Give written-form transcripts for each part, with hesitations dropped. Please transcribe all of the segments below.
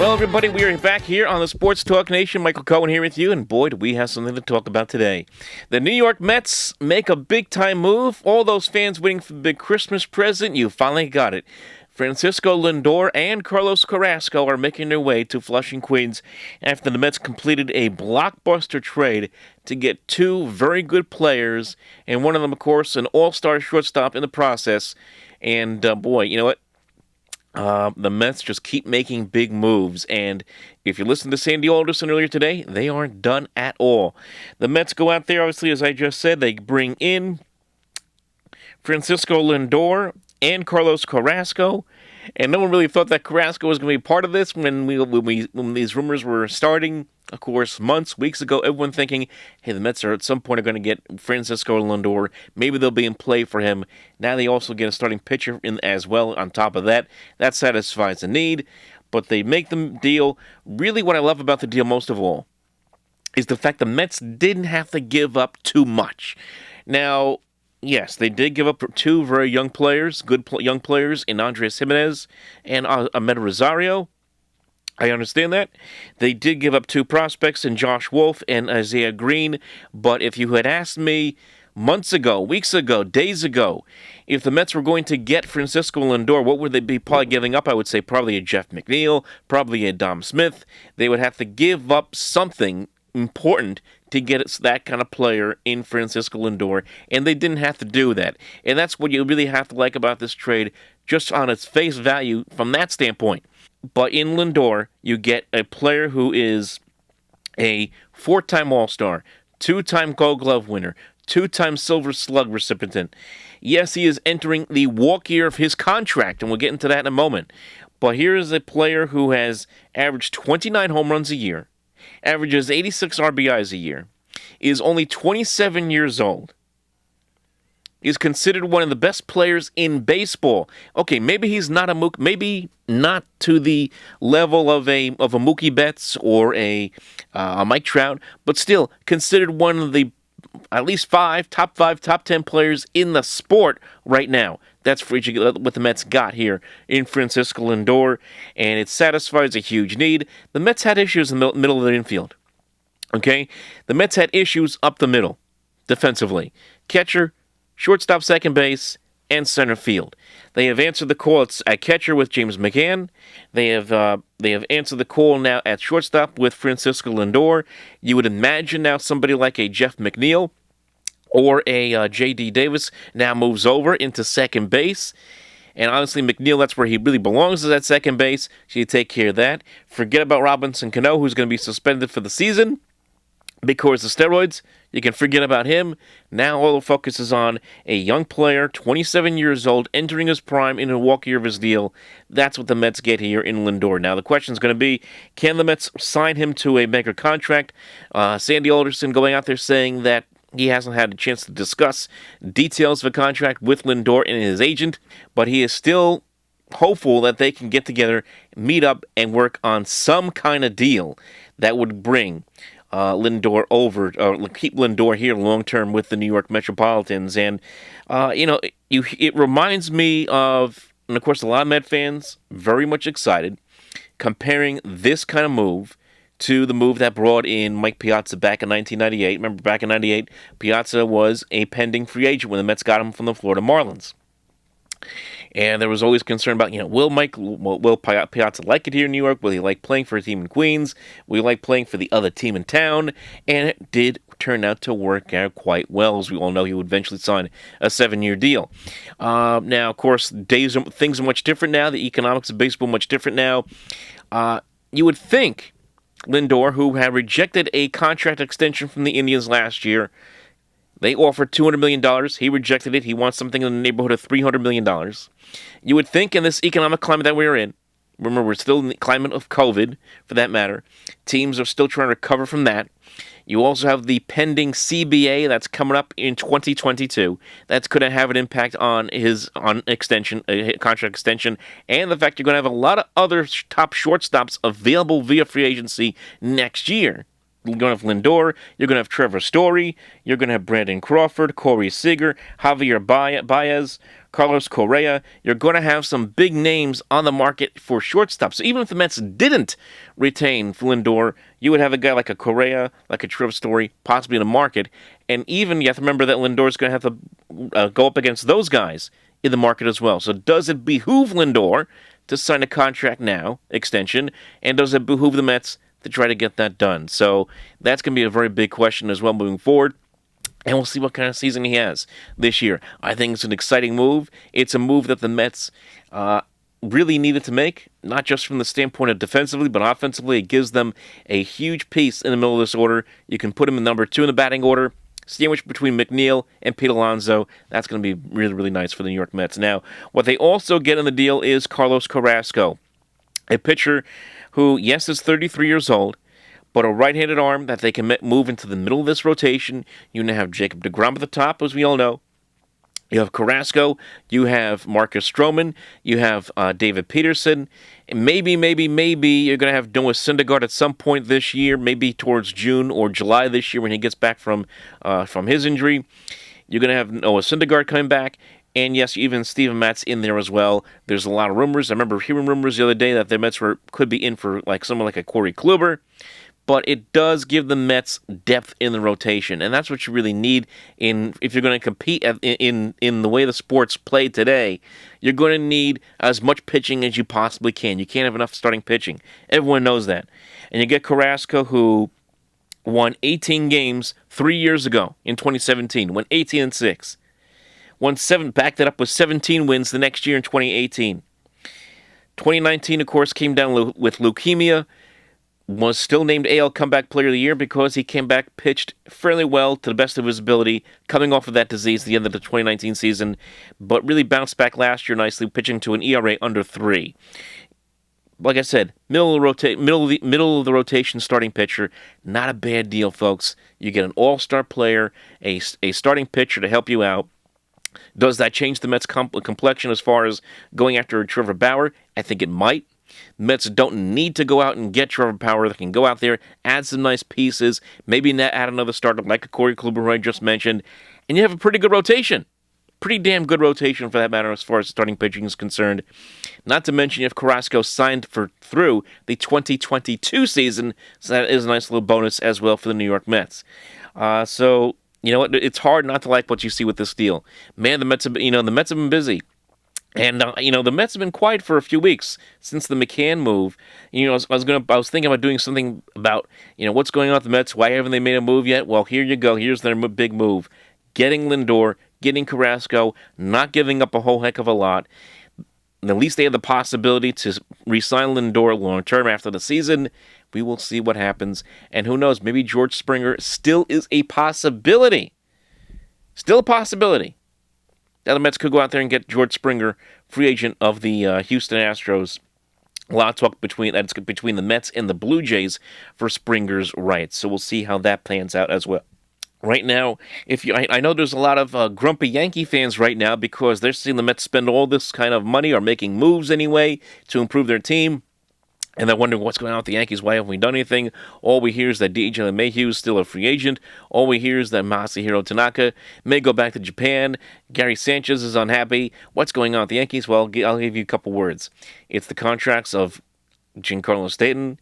Well, everybody, we are back here on the Sports Talk Nation. Michael Cohen here with you, and boy, do we have something to talk about today. The New York Mets make a big-time move. All those fans waiting for the big Christmas present, you finally got it. Francisco Lindor and Carlos Carrasco are making their way to Flushing, Queens after the Mets completed a blockbuster trade to get two very good players, and one of them, of course, an all-star shortstop in the process. And, boy, you know what? The Mets just keep making big moves, and if you listen to Sandy Alderson earlier today, they aren't done at all. The Mets go out there, obviously, as I just said, they bring in Francisco Lindor and Carlos Carrasco, and no one really thought that Carrasco was going to be part of this when these rumors were starting. Of course, months, weeks ago, everyone thinking, hey, the Mets are at some point are going to get Francisco Lindor. Maybe they'll be in play for him. Now they also get a starting pitcher in as well on top of that. That satisfies the need, but they make the deal. Really what I love about the deal most of all is the fact the Mets didn't have to give up too much. Now, yes, they did give up two very young players, young players in Andreas Gimenez and Amed Rosario. I understand that. They did give up two prospects in Josh Wolf and Isaiah Green, but if you had asked me months ago, weeks ago, days ago, if the Mets were going to get Francisco Lindor, what would they be probably giving up? I would say probably a Jeff McNeil, probably a Dom Smith. They would have to give up something important to get that kind of player in Francisco Lindor, and they didn't have to do that. And that's what you really have to like about this trade, just on its face value from that standpoint. But in Lindor, you get a player who is a four-time All-Star, two-time Gold Glove winner, two-time Silver Slug recipient. Yes, he is entering the walk year of his contract, and we'll get into that in a moment. But here is a player who has averaged 29 home runs a year, averages 86 RBIs a year, is only 27 years old, is considered one of the best players in baseball. Okay, maybe he's not a Mookie, maybe not to the level of a Mookie Betts or a Mike Trout, but still considered one of the at least top 10 players in the sport right now. That's for what the Mets got here in Francisco Lindor, and it satisfies a huge need. The Mets had issues in the middle of the infield. Okay, the Mets had issues up the middle defensively. Catcher, shortstop, second base, and center field. They have answered the call at catcher with James McCann. They have answered the call now at shortstop with Francisco Lindor. You would imagine now somebody like a Jeff McNeil or a J.D. Davis now moves over into second base. And honestly, McNeil, that's where he really belongs, is at second base. So you take care of that. Forget about Robinson Cano, who's going to be suspended for the season because of steroids. You can forget about him. Now all the focus is on a young player, 27 years old, entering his prime in a walk year of his deal. That's what the Mets get here in Lindor. Now the question is going to be, can the Mets sign him to a mega contract? Sandy Alderson going out there saying that he hasn't had a chance to discuss details of a contract with Lindor and his agent, but he is still hopeful that they can get together, meet up, and work on some kind of deal that would bring Lindor over, keep Lindor here long-term with the New York Metropolitans. And, it reminds me of, and of course a lot of Met fans, very much excited, comparing this kind of move to the move that brought in Mike Piazza back in 1998. Remember, back in 98, Piazza was a pending free agent when the Mets got him from the Florida Marlins. And there was always concern about, will Piazza like it here in New York? Will he like playing for a team in Queens? Will he like playing for the other team in town? And it did turn out to work out quite well. As we all know, he would eventually sign a 7-year deal. Now, of course, things are much different now. The economics of baseball are much different now. You would think Lindor, who had rejected a contract extension from the Indians last year, they offered $200 million. He rejected it. He wants something in the neighborhood of $300 million. You would think in this economic climate that we're in, remember, we're still in the climate of COVID, for that matter. Teams are still trying to recover from that. You also have the pending CBA that's coming up in 2022. That's going to have an impact on his contract extension, and the fact you're going to have a lot of other top shortstops available via free agency next year. going to have Lindor, you're going to have Trevor Story, you're going to have Brandon Crawford, Corey Seager, Javier Baez, Carlos Correa. You're going to have some big names on the market for shortstops. So even if the Mets didn't retain Lindor, you would have a guy like a Correa, like a Trevor Story, possibly in the market. And even you have to remember that Lindor's going to have to go up against those guys in the market as well. So does it behoove Lindor to sign a contract now, extension, and does it behoove the Mets to try to get that done? So that's going to be a very big question as well moving forward. And we'll see what kind of season he has this year. I think it's an exciting move. It's a move that the Mets really needed to make, not just from the standpoint of defensively, but offensively. It gives them a huge piece in the middle of this order. You can put him in number 2 in the batting order, sandwiched between McNeil and Pete Alonso. That's going to be really, really nice for the New York Mets. Now, what they also get in the deal is Carlos Carrasco, a pitcher who, yes, is 33 years old, but a right-handed arm that they can move into the middle of this rotation. You now have Jacob deGrom at the top, as we all know. You have Carrasco. You have Marcus Stroman. You have David Peterson. And maybe you're going to have Noah Syndergaard at some point this year, maybe towards June or July this year when he gets back from his injury. You're going to have Noah Syndergaard coming back. And yes, even Steven Matz in there as well. There's a lot of rumors. I remember hearing rumors the other day that the Mets could be in for someone like a Corey Kluber. But it does give the Mets depth in the rotation, and that's what you really need if you're going to compete in the way the sport's played today. You're going to need as much pitching as you possibly can. You can't have enough starting pitching. Everyone knows that. And you get Carrasco, who won 18 games 3 years ago in 2017, won 18-6, backed it up with 17 wins the next year in 2018. 2019, of course, came down with leukemia. Was still named AL Comeback Player of the Year because he came back, pitched fairly well to the best of his ability, coming off of that disease at the end of the 2019 season, but really bounced back last year nicely, pitching to an ERA under 3. Like I said, middle of the rotation starting pitcher, not a bad deal, folks. You get an all-star player, a starting pitcher to help you out. Does that change the Mets' complexion as far as going after Trevor Bauer? I think it might. Mets don't need to go out and get Trevor Bauer. They can go out there, add some nice pieces, maybe add another starter like a Corey Kluber who I just mentioned, and you have a pretty good rotation. Pretty damn good rotation for that matter as far as starting pitching is concerned. Not to mention you have Carrasco signed through the 2022 season, so that is a nice little bonus as well for the New York Mets. So, you know what? It's hard not to like what you see with this deal. Man, the Mets have been busy. And, the Mets have been quiet for a few weeks since the McCann move. I was thinking about doing something about, what's going on with the Mets. Why haven't they made a move yet? Well, here you go. Here's their big move. Getting Lindor, getting Carrasco, not giving up a whole heck of a lot. And at least they have the possibility to re-sign Lindor long-term after the season. We will see what happens. And who knows, maybe George Springer still is a possibility. Still a possibility. Now the Mets could go out there and get George Springer, free agent of the Houston Astros. A lot of talk between the Mets and the Blue Jays for Springer's rights. So we'll see how that plans out as well. Right now, I know there's a lot of grumpy Yankee fans right now because they're seeing the Mets spend all this kind of money or making moves anyway to improve their team. And they're wondering what's going on with the Yankees. Why haven't we done anything? All we hear is that DJ LeMahieu is still a free agent. All we hear is that Masahiro Tanaka may go back to Japan. Gary Sanchez is unhappy. What's going on with the Yankees? Well, I'll give you a couple words. It's the contracts of Giancarlo Stanton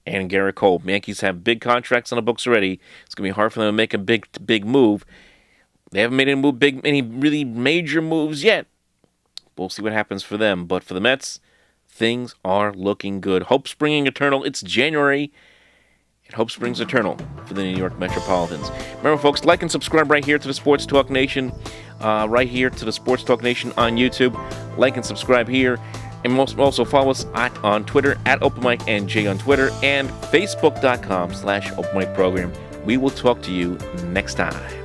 and Garrett Cole. The Yankees have big contracts on the books already. It's going to be hard for them to make a big move. They haven't made any really major moves yet. We'll see what happens for them. But for the Mets, things are looking good. Hope springing eternal. It's January, and hope springs eternal for the New York Metropolitans. Remember, folks, like and subscribe right here to the Sports Talk Nation, right here to the Sports Talk Nation on YouTube. Like and subscribe here. And also follow us on Twitter, at OpenMicNJ on Twitter, and Facebook.com/OpenMicProgram. We will talk to you next time.